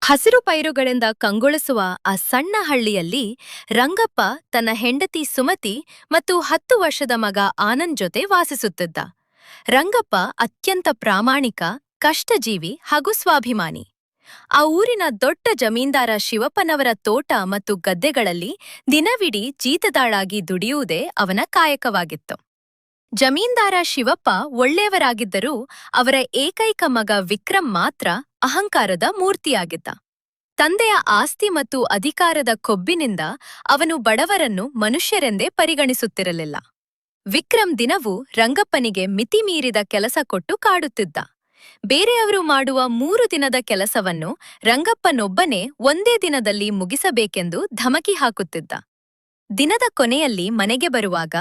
ಹಸಿರು ಪೈರುಗಳಿಂದ ಕಂಗೊಳಿಸುವ ಆ ಸಣ್ಣ ಹಳ್ಳಿಯಲ್ಲಿ ರಂಗಪ್ಪ ತನ್ನ ಹೆಂಡತಿ ಸುಮತಿ ಮತ್ತು 10 ವರ್ಷದ ಮಗ ಆನಂದ್ ಜೊತೆ ವಾಸಿಸುತ್ತಿದ್ದ. ರಂಗಪ್ಪ ಅತ್ಯಂತ ಪ್ರಾಮಾಣಿಕ, ಕಷ್ಟಜೀವಿ ಹಾಗೂ ಸ್ವಾಭಿಮಾನಿ. ಆ ಊರಿನ ದೊಡ್ಡ ಜಮೀನ್ದಾರ ಶಿವಪ್ಪನವರ ತೋಟ ಮತ್ತು ಗದ್ದೆಗಳಲ್ಲಿ ದಿನವಿಡೀ ಜೀತದಾಳಾಗಿ ದುಡಿಯುವುದೇ ಅವನ ಕಾಯಕವಾಗಿತ್ತು. ಜಮೀನ್ದಾರ ಶಿವಪ್ಪ ಒಳ್ಳೆಯವರಾಗಿದ್ದರೂ ಅವರ ಏಕೈಕ ಮಗ ವಿಕ್ರಮ್ ಮಾತ್ರ ಅಹಂಕಾರದ ಮೂರ್ತಿಯಾಗಿದ್ದ. ತಂದೆಯ ಆಸ್ತಿ ಮತ್ತು ಅಧಿಕಾರದ ಕೊಬ್ಬಿನಿಂದ ಅವನು ಬಡವರನ್ನು ಮನುಷ್ಯರೆಂದೇ ಪರಿಗಣಿಸುತ್ತಿರಲಿಲ್ಲ. ವಿಕ್ರಮ್ ದಿನವೂ ರಂಗಪ್ಪನಿಗೆ ಮಿತಿಮೀರಿದ ಕೆಲಸ ಕೊಟ್ಟು ಕಾಡುತ್ತಿದ್ದ. ಬೇರೆಯವರು ಮಾಡುವ 3 ದಿನದ ಕೆಲಸವನ್ನು ರಂಗಪ್ಪನೊಬ್ಬನೇ ಒಂದೇ ದಿನದಲ್ಲಿ ಮುಗಿಸಬೇಕೆಂದು ಧಮಕಿ ಹಾಕುತ್ತಿದ್ದ. ದಿನದ ಕೊನೆಯಲ್ಲಿ ಮನೆಗೆ ಬರುವಾಗ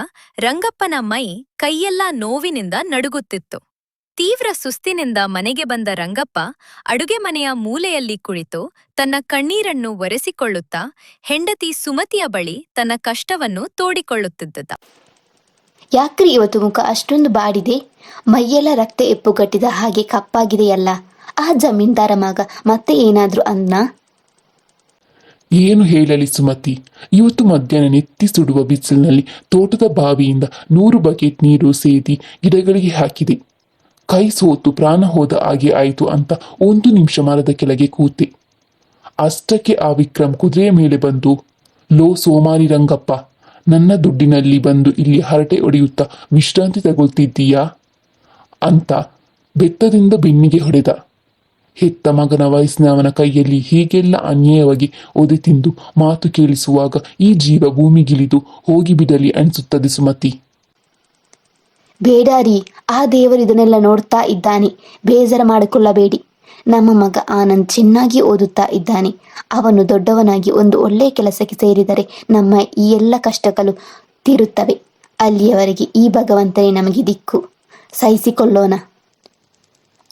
ರಂಗಪ್ಪನ ಮೈ ಕೈಯೆಲ್ಲ ನೋವಿನಿಂದ ನಡುಗುತ್ತಿತ್ತು. ತೀವ್ರ ಸುಸ್ತಿನಿಂದ ಮನೆಗೆ ಬಂದ ರಂಗಪ್ಪ ಅಡುಗೆ ಮನೆಯ ಮೂಲೆಯಲ್ಲಿ ಕುಳಿತು ತನ್ನ ಕಣ್ಣೀರನ್ನು ಒರೆಸಿಕೊಳ್ಳುತ್ತಾ ಹೆಂಡತಿ ಸುಮತಿಯ ಬಳಿ ತನ್ನ ಕಷ್ಟವನ್ನು ತೋಡಿಕೊಳ್ಳುತ್ತಿದ್ದ. ಯಾಕ್ರಿ ಇವತ್ತು ಮುಖ ಅಷ್ಟೊಂದು ಬಾಡಿದೆ? ಮೈಯೆಲ್ಲ ರಕ್ತ ಎಪ್ಪುಗಟ್ಟಿದ ಹಾಗೆ ಕಪ್ಪಾಗಿದೆಯಲ್ಲ. ಆ ಜಮೀನ್ದಾರ ಮಗ ಮತ್ತೆ ಏನಾದ್ರೂ ಅನ್ನ? ಏನು ಹೇಳಲಿ ಸುಮತಿ, ಇವತ್ತು ಮಧ್ಯಾಹ್ನ ನೆತ್ತಿ ಸುಡುವ ಬಿಸಿಲಿನಲ್ಲಿ ತೋಟದ ಬಾವಿಯಿಂದ 100 ಬಕೆಟ್ ನೀರು ಸೇದಿ ಗಿಡಗಳಿಗೆ ಹಾಕಿದೆ. ಕೈ ಸೋತು ಪ್ರಾಣ ಹೋದ ಹಾಗೆ ಆಯಿತು ಅಂತ 1 ನಿಮಿಷ ಮರದ ಕೆಳಗೆ ಕೂತೆ. ಅಷ್ಟಕ್ಕೆ ಆ ವಿಕ್ರಮ್ ಕುದುರೆಯ ಮೇಲೆ ಬಂದು, ಲೋ ಸೋಮಾರಿ ರಂಗಪ್ಪ, ನನ್ನ ದುಡ್ಡಿನಲ್ಲಿ ಬಂದು ಇಲ್ಲಿ ಹರಟೆ ಹೊಡೆಯುತ್ತಾ ವಿಶ್ರಾಂತಿ ತಗೊಳ್ತಿದ್ದೀಯಾ ಅಂತ ಬೆತ್ತದಿಂದ ಬೆನ್ನಿಗೆ ಹೊಡೆದ. ಹೆತ್ತ ಮಗನ ವಯಸ್ಸಿನ ಅವನ ಕೈಯಲ್ಲಿ ಹೀಗೆಲ್ಲ ಅನ್ಯಾಯವಾಗಿ ಒದೆ ತಿಂದು ಮಾತು ಕೇಳಿಸುವಾಗ ಈ ಜೀವ ಭೂಮಿಗಿಳಿದು ಹೋಗಿಬಿಡಲಿ ಅನಿಸುತ್ತದೆ ಸುಮತಿ. ಬೇಡಾರಿ, ಆ ದೇವರು ಇದನ್ನೆಲ್ಲ ನೋಡ್ತಾ ಇದ್ದಾನೆ. ಬೇಜಾರು ಮಾಡಿಕೊಳ್ಳಬೇಡಿ. ನಮ್ಮ ಮಗ ಆನಂದ್ ಚೆನ್ನಾಗಿ ಓದುತ್ತಾ ಇದ್ದಾನೆ. ಅವನು ದೊಡ್ಡವನಾಗಿ ಒಂದು ಒಳ್ಳೆ ಕೆಲಸಕ್ಕೆ ಸೇರಿದರೆ ನಮ್ಮ ಈ ಎಲ್ಲ ಕಷ್ಟಗಳು ತೀರುತ್ತವೆ. ಅಲ್ಲಿಯವರೆಗೆ ಈ ಭಗವಂತನೇ ನಮಗೆ ದಿಕ್ಕು. ಸಹಿಸಿಕೊಳ್ಳೋಣ.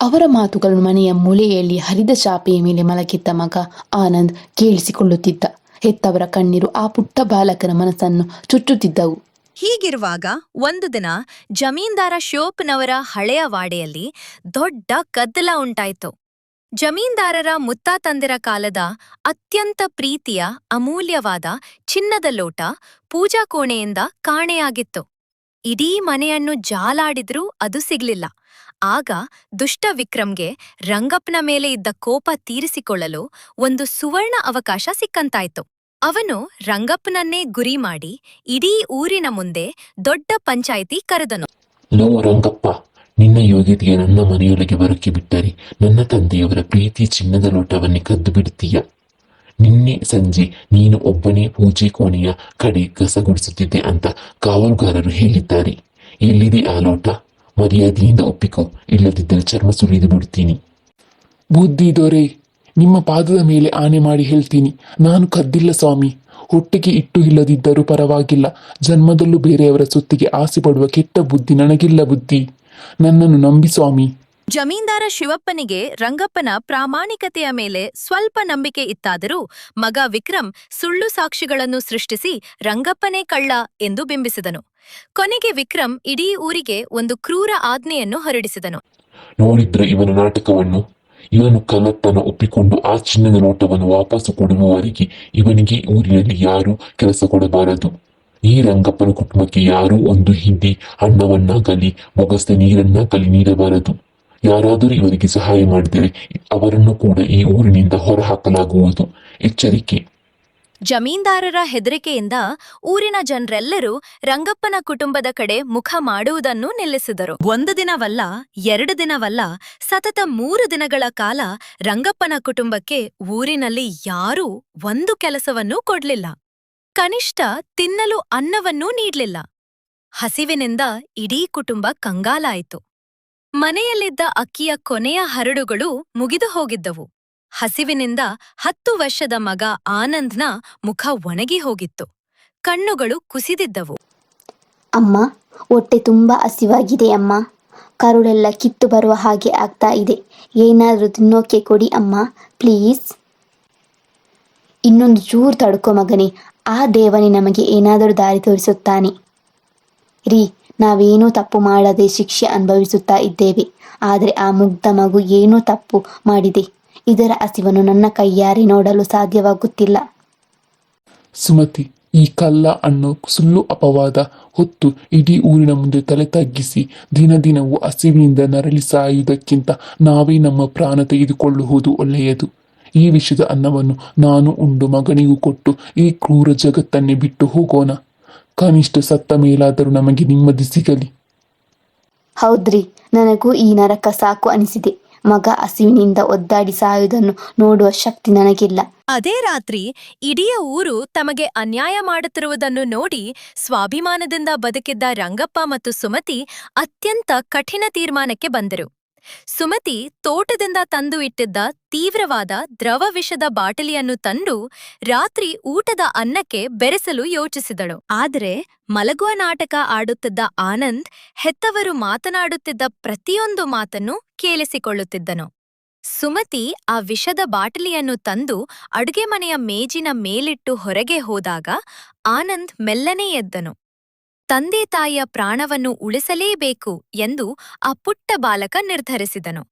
ಅವರ ಮಾತುಗಳನ್ನು ಮನೆಯ ಮೂಲೆಯಲ್ಲಿ ಹರಿದ ಚಾಪೆಯ ಮೇಲೆ ಮಲಗಿದ್ದ ಮಗ ಆನಂದ್ ಕೇಳಿಸಿಕೊಳ್ಳುತ್ತಿದ್ದ. ಹೆತ್ತವರ ಕಣ್ಣೀರು ಆ ಪುಟ್ಟ ಬಾಲಕನ ಮನಸ್ಸನ್ನು ಚುಚ್ಚುತ್ತಿದ್ದವು. ಹೀಗಿರುವಾಗ ಒಂದು ದಿನ ಜಮೀನ್ದಾರ ಶಿವಪ್ಪನವರ ಹಳೆಯ ವಾಡೆಯಲ್ಲಿ ದೊಡ್ಡ ಗದ್ದಲ ಉಂಟಾಯಿತು. ಜಮೀನ್ದಾರರ ಮುತ್ತಾತಂದಿರ ಕಾಲದ ಅತ್ಯಂತ ಪ್ರೀತಿಯ ಅಮೂಲ್ಯವಾದ ಚಿನ್ನದ ಲೋಟ ಪೂಜಾ ಕೋಣೆಯಿಂದ ಕಾಣೆಯಾಗಿತ್ತು. ಇಡೀ ಮನೆಯನ್ನು ಜಾಲಾಡಿದ್ರೂ ಅದು ಸಿಗ್ಲಿಲ್ಲ. ಆಗ ದುಷ್ಟ ವಿಕ್ರಮ್ಗೆ ರಂಗಪ್ಪನ ಮೇಲೆ ಇದ್ದ ಕೋಪ ತೀರಿಸಿಕೊಳ್ಳಲು ಒಂದು ಸುವರ್ಣ ಅವಕಾಶ ಸಿಕ್ಕಂತಾಯ್ತು. ಅವನು ರಂಗಪ್ಪನನ್ನೇ ಗುರಿ ಮಾಡಿ ಇಡೀ ಊರಿನ ಮುಂದೆ ದೊಡ್ಡ ಪಂಚಾಯಿತಿ ಕರೆದನು. ಲೋ ರಂಗಪ್ಪ, ನಿನ್ನ ಯೋಗ್ಯತೆಗೆ ನನ್ನ ಮನೆಯೊಳಗೆ ಬರೋಕ್ಕೆ ಬಿಟ್ಟರೆ ನನ್ನ ತಂದೆಯವರ ಪ್ರೀತಿ ಚಿನ್ನದ ಲೋಟವನ್ನೇ ಕದ್ದು ಬಿಡ್ತೀಯ. ನಿನ್ನೆ ಸಂಜೆ ನೀನು ಒಬ್ಬನೇ ಪೂಜೆ ಕೋಣೆಯ ಕಡೆ ಕಸ ಗುಡಿಸುತ್ತಿದ್ದೆ ಅಂತ ಕಾವಲುಗಾರರು ಹೇಳಿದ್ದಾರೆ. ಎಲ್ಲಿದೆ ಆ ಲೋಟ? ಮರ್ಯಾದೆಯಿಂದ ಒಪ್ಪಿಕೊ, ಇಲ್ಲದಿದ್ದರೆ ಚರ್ಮ ಸುರಿದು ಬಿಡ್ತೀನಿ. ಬುದ್ಧಿ ದೊರೆ, ನಿಮ್ಮ ಪಾದದ ಮೇಲೆ ಆಣೆ ಮಾಡಿ ಹೇಳ್ತೀನಿ, ನಾನು ಕದ್ದಿಲ್ಲ ಸ್ವಾಮಿ. ಹೊಟ್ಟೆಗೆ ಇಟ್ಟು ಇಲ್ಲದಿದ್ದರೂ ಪರವಾಗಿಲ್ಲ, ಜನ್ಮದಲ್ಲೂ ಬೇರೆಯವರ ಸೊತ್ತಿಗೆ ಆಸೆ ಪಡುವ ಕೆಟ್ಟ ಬುದ್ಧಿ ನನಗಿಲ್ಲ. ಬುದ್ಧಿ, ನನ್ನನ್ನು ನಂಬಿ ಸ್ವಾಮಿ. ಜಮೀನ್ದಾರ ಶಿವಪ್ಪನಿಗೆ ರಂಗಪ್ಪನ ಪ್ರಾಮಾಣಿಕತೆಯ ಮೇಲೆ ಸ್ವಲ್ಪ ನಂಬಿಕೆ ಇತ್ತಾದರೂ ಮಗ ವಿಕ್ರಮ್ ಸುಳ್ಳು ಸಾಕ್ಷಿಗಳನ್ನು ಸೃಷ್ಟಿಸಿ ರಂಗಪ್ಪನೇ ಕಳ್ಳ ಎಂದು ಬಿಂಬಿಸಿದನು. ಕೊನೆಗೆ ವಿಕ್ರಮ್ ಇಡೀ ಊರಿಗೆ ಒಂದು ಕ್ರೂರ ಆಜ್ಞೆಯನ್ನು ಹೊರಡಿಸಿದನು. ನೋಡಿದ್ರೆ ಇವನ ನಾಟಕವನ್ನು. ಇವನು ಕಳ್ಳತನ ಒಪ್ಪಿಕೊಂಡು ಆ ಚಿನ್ನದ ನೋಟವನ್ನು ವಾಪಸ್ಸು ಕೊಡುವವರೆಗೆ ಇವನಿಗೆ ಊರಿನಲ್ಲಿ ಯಾರೂ ಕೆಲಸ ಕೊಡಬಾರದು. ಈ ರಂಗಪ್ಪನ ಕುಟುಂಬಕ್ಕೆ ಯಾರೂ ಒಂದು ಹಿಂಡಿ ಹಣ್ಣವನ್ನಾಗಲಿ ಮೊಗಸ್ತ ನೀರನ್ನಾಗಲಿ ನೀಡಬಾರದು. ಯಾರಾದರೂ ಇವರಿಗೆ ಸಹಾಯ ಮಾಡಿದರೆ ಅವರನ್ನು ಕೂಡ ಈ ಊರಿನಿಂದ ಹೊರಹಾಕಲಾಗುವುದು. ಎಚ್ಚರಿಕೆ. ಜಮೀನ್ದಾರರ ಹೆದರಿಕೆಯಿಂದ ಊರಿನ ಜನರೆಲ್ಲರೂ ರಂಗಪ್ಪನ ಕುಟುಂಬದ ಕಡೆ ಮುಖ ಮಾಡುವುದನ್ನು ನಿಲ್ಲಿಸಿದರು. 1 ದಿನವಲ್ಲ, 2 ದಿನವಲ್ಲ, ಸತತ 3 ದಿನಗಳ ಕಾಲ ರಂಗಪ್ಪನ ಕುಟುಂಬಕ್ಕೆ ಊರಿನಲ್ಲಿ ಯಾರೂ ಒಂದು ಕೆಲಸವನ್ನೂ ಕೊಡ್ಲಿಲ್ಲ. ಕನಿಷ್ಠ ತಿನ್ನಲು ಅನ್ನವನ್ನೂ ನೀಡ್ಲಿಲ್ಲ. ಹಸಿವಿನಿಂದ ಇಡೀ ಕುಟುಂಬ ಕಂಗಾಲಾಯಿತು. ಮನೆಯಲ್ಲಿದ್ದ ಅಕ್ಕಿಯ ಕೊನೆಯ ಹರಡುಗಳು ಮುಗಿದು ಹೋಗಿದ್ದವು. ಹಸಿವಿನಿಂದ 10 ವರ್ಷದ ಮಗ ಆನಂದ್ನ ಮುಖ ಒಣಗಿ ಹೋಗಿತ್ತು. ಕಣ್ಣುಗಳು ಕುಸಿದಿದ್ದವು. ಅಮ್ಮ, ಹೊಟ್ಟೆ ತುಂಬ ಹಸಿವಾಗಿದೆ ಅಮ್ಮ. ಕರುಳೆಲ್ಲ ಕಿತ್ತು ಬರುವ ಹಾಗೆ ಆಗ್ತಾ ಇದೆ. ಏನಾದರೂ ತಿನ್ನೋಕೆ ಕೊಡಿ ಅಮ್ಮ, ಪ್ಲೀಸ್. ಇನ್ನೊಂದು ಚೂರು ತಡ್ಕೋ ಮಗನೇ, ಆ ದೇವನೇ ನಮಗೆ ಏನಾದರೂ ದಾರಿ ತೋರಿಸುತ್ತಾನೆ. ರೀ, ನಾವೇನೂ ತಪ್ಪು ಮಾಡದೆ ಶಿಕ್ಷೆ ಅನುಭವಿಸುತ್ತಾ ಇದ್ದೇವೆ. ಆದರೆ ಆ ಮುಗ್ಧ ಮಗು ಏನೋ ತಪ್ಪು ಮಾಡಿದೆ. ಇದರ ಹಸಿವನ್ನು ನನ್ನ ಕೈಯಾರೆ ನೋಡಲು ಸಾಧ್ಯವಾಗುತ್ತಿಲ್ಲ. ಸುಮತಿ, ಈ ಕಲ್ಲ ಅನ್ನೋ ಸುಳ್ಳು ಅಪವಾದ ಹೊತ್ತು ಇಡೀ ಊರಿನ ಮುಂದೆ ತಲೆ ತಗ್ಗಿಸಿ ದಿನ ದಿನವೂ ಹಸಿವಿನಿಂದ ನರಳಿ ಸಾಯುವುದಕ್ಕಿಂತ ನಾವೇ ನಮ್ಮ ಪ್ರಾಣ ತೆಗೆದುಕೊಳ್ಳುವುದು ಒಳ್ಳೆಯದು. ಈ ವಿಷದ ಅನ್ನವನ್ನು ನಾನು ಉಂಡು ಮಗನಿಗೂ ಕೊಟ್ಟು ಈ ಕ್ರೂರ ಜಗತ್ತನ್ನೇ ಬಿಟ್ಟು ಹೋಗೋಣ. ಕನಿಷ್ಠ ಸತ್ತ ಮೇಲಾದರೂ ನಮಗೆ ನೆಮ್ಮದಿ ಸಿಗಲಿ. ಹೌದ್ರಿ, ನನಗೂ ಈ ನರಕ ಸಾಕು ಅನಿಸಿದೆ. ಮಗ ಹಸಿವಿನಿಂದ ಒದ್ದಾಡಿ ಸಾಯುವುದನ್ನು ನೋಡುವ ಶಕ್ತಿ ನನಗಿಲ್ಲ. ಅದೇ ರಾತ್ರಿ ಇಡೀ ಊರು ತಮಗೆ ಅನ್ಯಾಯ ಮಾಡುತ್ತಿರುವುದನ್ನು ನೋಡಿ ಸ್ವಾಭಿಮಾನದಿಂದ ಬದುಕಿದ್ದ ರಂಗಪ್ಪ ಮತ್ತು ಸುಮತಿ ಅತ್ಯಂತ ಕಠಿಣ ತೀರ್ಮಾನಕ್ಕೆ ಬಂದರು. ಸುಮತಿ ತೋಟದಿಂದ ತಂದು ಇಟ್ಟಿದ್ದ ತೀವ್ರವಾದ ದ್ರವ ವಿಷದ ಬಾಟಲಿಯನ್ನು ತಂದು ರಾತ್ರಿ ಊಟದ ಅನ್ನಕ್ಕೆ ಬೆರೆಸಲು ಯೋಚಿಸಿದಳು. ಆದರೆ ಮಲಗುವ ನಾಟಕ ಆಡುತ್ತಿದ್ದ ಆನಂದ್ ಹೆತ್ತವರು ಮಾತನಾಡುತ್ತಿದ್ದ ಪ್ರತಿಯೊಂದು ಮಾತನ್ನು ಕೇಳಿಸಿಕೊಳ್ಳುತ್ತಿದ್ದನು. ಸುಮತಿ ಆ ವಿಷದ ಬಾಟಲಿಯನ್ನು ತಂದು ಅಡುಗೆ ಮನೆಯ ಮೇಜಿನ ಮೇಲಿಟ್ಟು ಹೊರಗೆ ಹೋದಾಗ ಆನಂದ್ ಮೆಲ್ಲನೆ ಎದ್ದನು. ತಂದೆ ತಾಯಿಯ ಪ್ರಾಣವನ್ನು ಉಳಿಸಲೇಬೇಕು ಎಂದು ಆ ಪುಟ್ಟ ಬಾಲಕ ನಿರ್ಧರಿಸಿದನು.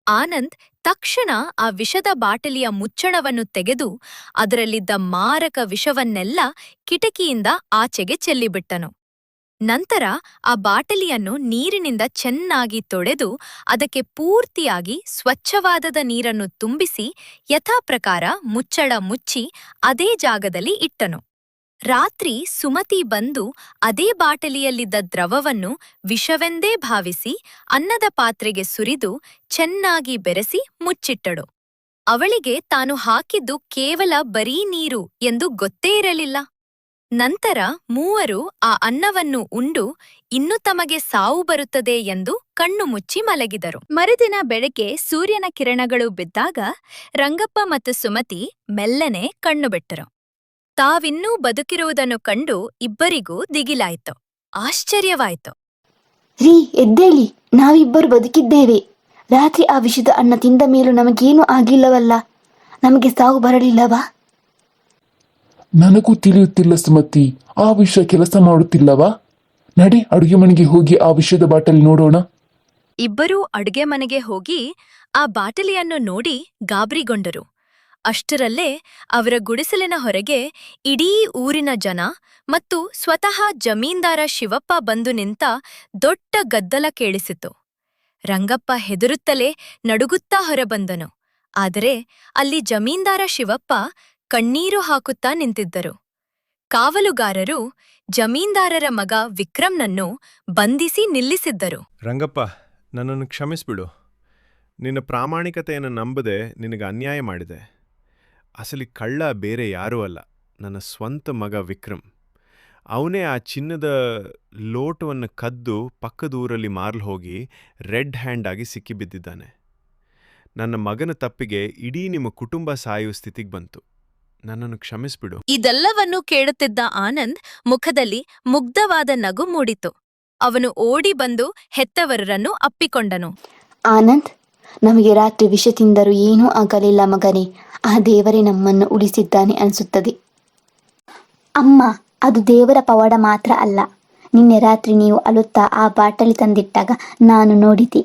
ಆನಂದ್ ತಕ್ಷಣ ಆ ವಿಷದ ಬಾಟಲಿಯ ಮುಚ್ಚಳವನ್ನು ತೆಗೆದು ಅದರಲ್ಲಿದ್ದ ಮಾರಕ ವಿಷವನ್ನೆಲ್ಲ ಕಿಟಕಿಯಿಂದ ಆಚೆಗೆ ಚೆಲ್ಲಿಬಿಟ್ಟನು. ನಂತರ ಆ ಬಾಟಲಿಯನ್ನು ನೀರಿನಿಂದ ಚೆನ್ನಾಗಿ ತೊಳೆದು ಅದಕ್ಕೆ ಪೂರ್ತಿಯಾಗಿ ಸ್ವಚ್ಛವಾದದ ನೀರನ್ನು ತುಂಬಿಸಿ ಯಥಾಪ್ರಕಾರ ಮುಚ್ಚಳ ಮುಚ್ಚಿ ಅದೇ ಜಾಗದಲ್ಲಿ ಇಟ್ಟನು. ರಾತ್ರಿ ಸುಮತಿ ಬಂದು ಅದೇ ಬಾಟಲಿಯಲ್ಲಿದ್ದ ದ್ರವವನ್ನು ವಿಷವೆಂದೇ ಭಾವಿಸಿ ಅನ್ನದ ಪಾತ್ರೆಗೆ ಸುರಿದು ಚೆನ್ನಾಗಿ ಬೆರೆಸಿ ಮುಚ್ಚಿಟ್ಟಳು. ಅವಳಿಗೆ ತಾನು ಹಾಕಿದ್ದು ಕೇವಲ ಬರೀ ನೀರು ಎಂದು ಗೊತ್ತೇ ಇರಲಿಲ್ಲ. ನಂತರ ಮೂವರು ಆ ಅನ್ನವನ್ನು ಉಂಡು ಇನ್ನು ತಮಗೆ ಸಾವು ಬರುತ್ತದೆ ಎಂದು ಕಣ್ಣು ಮುಚ್ಚಿ ಮಲಗಿದರು. ಮರುದಿನ ಬೆಳಗ್ಗೆ ಸೂರ್ಯನ ಕಿರಣಗಳು ಬಿದ್ದಾಗ ರಂಗಪ್ಪ ಮತ್ತು ಸುಮತಿ ಮೆಲ್ಲನೆ ಕಣ್ಣು ಬಿಟ್ಟರು. ತಾವಿನ್ನೂ ಬದುಕಿರುವುದನ್ನು ಕಂಡು ಇಬ್ಬರಿಗೂ ದಿಗಿಲಾಯಿತು, ಆಶ್ಚರ್ಯವಾಯಿತು. ರೀ, ಎದ್ದೇಳಿ, ನಾವಿಬ್ಬರು ಬದುಕಿದ್ದೇವೆ. ರಾತ್ರಿ ಆ ವಿಷದ ಅನ್ನ ತಿಂದ ಮೇಲೂ ನಮಗೇನೂ ಆಗಿಲ್ಲವಲ್ಲ? ನಮಗೆ ಸಾವು ಬರಲಿಲ್ಲವಾ? ನನಗೂ ತಿಳಿಯುತ್ತಿಲ್ಲ ಸುಮತಿ. ಆ ವಿಷ ಕೆಲಸ ಮಾಡುತ್ತಿಲ್ಲವಾ? ನಡೆ, ಅಡುಗೆ ಮನೆಗೆ ಹೋಗಿ ಆ ವಿಷದ ಬಾಟಲಿ ನೋಡೋಣ. ಇಬ್ಬರೂ ಅಡುಗೆ ಮನೆಗೆ ಹೋಗಿ ಆ ಬಾಟಲಿಯನ್ನು ನೋಡಿ ಗಾಬರಿಗೊಂಡರು. ಅಷ್ಟರಲ್ಲೇ ಅವರ ಗುಡಿಸಲಿನ ಹೊರಗೆ ಇಡೀ ಊರಿನ ಜನ ಮತ್ತು ಸ್ವತಃ ಜಮೀನ್ದಾರ ಶಿವಪ್ಪ ಬಂದು ನಿಂತ ದೊಡ್ಡ ಗದ್ದಲ ಕೇಳಿಸಿತು. ರಂಗಪ್ಪ ಹೆದರುತ್ತಲೇ ನಡುಗುತ್ತಾ ಹೊರಬಂದನು. ಆದರೆ ಅಲ್ಲಿ ಜಮೀನ್ದಾರ ಶಿವಪ್ಪ ಕಣ್ಣೀರು ಹಾಕುತ್ತಾ ನಿಂತಿದ್ದರು. ಕಾವಲುಗಾರರು ಜಮೀನ್ದಾರರ ಮಗ ವಿಕ್ರಮ್ನನ್ನು ಬಂಧಿಸಿ ನಿಲ್ಲಿಸಿದ್ದರು. ರಂಗಪ್ಪ, ನನ್ನನ್ನು ಕ್ಷಮಿಸ್ಬಿಡು. ನಿನ್ನ ಪ್ರಾಮಾಣಿಕತೆಯನ್ನು ನಂಬದೆ ನಿನಗೆ ಅನ್ಯಾಯ ಮಾಡಿದೆ. ಅಸಲಿ ಕಳ್ಳ ಬೇರೆ ಯಾರೂ ಅಲ್ಲ, ನನ್ನ ಸ್ವಂತ ಮಗ ವಿಕ್ರಮ್. ಅವನೇ ಆ ಚಿನ್ನದ ಲೋಟವನ್ನು ಕದ್ದು ಪಕ್ಕದೂರಲ್ಲಿ ಮಾರಲು ಹೋಗಿ ರೆಡ್ ಹ್ಯಾಂಡ್ ಆಗಿ ಸಿಕ್ಕಿಬಿದ್ದಿದ್ದಾನೆ. ನನ್ನ ಮಗನ ತಪ್ಪಿಗೆ ಇಡೀ ನಿಮ್ಮ ಕುಟುಂಬ ಸಾಯುವ ಸ್ಥಿತಿಗೆ ಬಂತು. ನನ್ನನ್ನು ಕ್ಷಮಿಸ್ಬಿಡು. ಇದೆಲ್ಲವನ್ನೂ ಕೇಳುತ್ತಿದ್ದ ಆನಂದ್ ಮುಖದಲ್ಲಿ ಮುಗ್ಧವಾದ ನಗು ಮೂಡಿತು. ಅವನು ಓಡಿ ಬಂದು ಹೆತ್ತವರನ್ನು ಅಪ್ಪಿಕೊಂಡನು. ಆನಂದ್, ನಮಗೆ ರಾತ್ರಿ ವಿಷ ತಿಂದರೂ ಏನೂ ಆಗಲಿಲ್ಲ ಮಗನೇ. ಆ ದೇವರೇ ನಮ್ಮನ್ನು ಉಳಿಸಿದ್ದಾನೆ ಅನಿಸುತ್ತದೆ. ಅಮ್ಮ, ಅದು ದೇವರ ಪವಾಡ ಮಾತ್ರ ಅಲ್ಲ. ನಿನ್ನೆ ರಾತ್ರಿ ನೀವು ಅಳುತ್ತಾ ಆ ಬಾಟಲಿ ತಂದಿಟ್ಟಾಗ ನಾನು ನೋಡಿದೆ.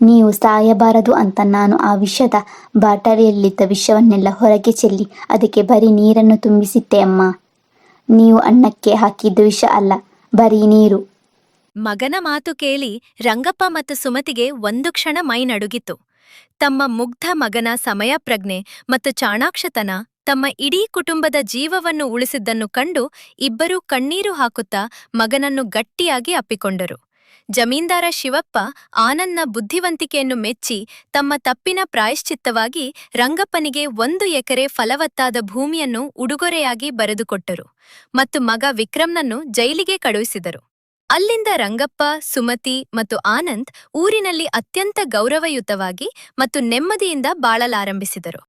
ನೀವು ಸಾಯಬಾರದು ಅಂತ ನಾನು ಆ ವಿಷದ ಬಾಟಲಿಯಲ್ಲಿದ್ದ ವಿಷವನ್ನೆಲ್ಲ ಹೊರಗೆ ಚೆಲ್ಲಿ ಅದಕ್ಕೆ ಬರೀ ನೀರನ್ನು ತುಂಬಿಸಿಟ್ಟೆ ಅಮ್ಮ. ನೀವು ಅನ್ನಕ್ಕೆ ಹಾಕಿದ್ದು ವಿಷ ಅಲ್ಲ, ಬರೀ ನೀರು. ಮಗನ ಮಾತು ಕೇಳಿ ರಂಗಪ್ಪ ಮತ್ತು ಸುಮತಿಗೆ ಒಂದು ಕ್ಷಣ ಮೈ ನಡುಗಿತು. ತಮ್ಮ ಮುಗ್ಧ ಮಗನ ಸಮಯ ಪ್ರಜ್ಞೆ ಮತ್ತು ಚಾಣಾಕ್ಷತನ ತಮ್ಮ ಇಡೀ ಕುಟುಂಬದ ಜೀವವನ್ನು ಉಳಿಸಿದ್ದನ್ನು ಕಂಡು ಇಬ್ಬರೂ ಕಣ್ಣೀರು ಹಾಕುತ್ತಾ ಮಗನನ್ನು ಗಟ್ಟಿಯಾಗಿ ಅಪ್ಪಿಕೊಂಡರು. ಜಮೀನ್ದಾರ ಶಿವಪ್ಪ ಆನಂದ್ನ ಬುದ್ಧಿವಂತಿಕೆಯನ್ನು ಮೆಚ್ಚಿ ತಮ್ಮ ತಪ್ಪಿನ ಪ್ರಾಯಶ್ಚಿತ್ತವಾಗಿ ರಂಗಪ್ಪನಿಗೆ 1 ಎಕರೆ ಫಲವತ್ತಾದ ಭೂಮಿಯನ್ನು ಉಡುಗೊರೆಯಾಗಿ ಬರೆದುಕೊಟ್ಟರು ಮತ್ತು ಮಗ ವಿಕ್ರಮ್ನನ್ನು ಜೈಲಿಗೆ ಕಳುಹಿಸಿದರು. ಅಲ್ಲಿಂದ ರಂಗಪ್ಪ, ಸುಮತಿ ಮತ್ತು ಆನಂದ್ ಊರಿನಲ್ಲಿ ಅತ್ಯಂತ ಗೌರವಯುತವಾಗಿ ಮತ್ತು ನೆಮ್ಮದಿಯಿಂದ ಬಾಳಲಾರಂಭಿಸಿದರು.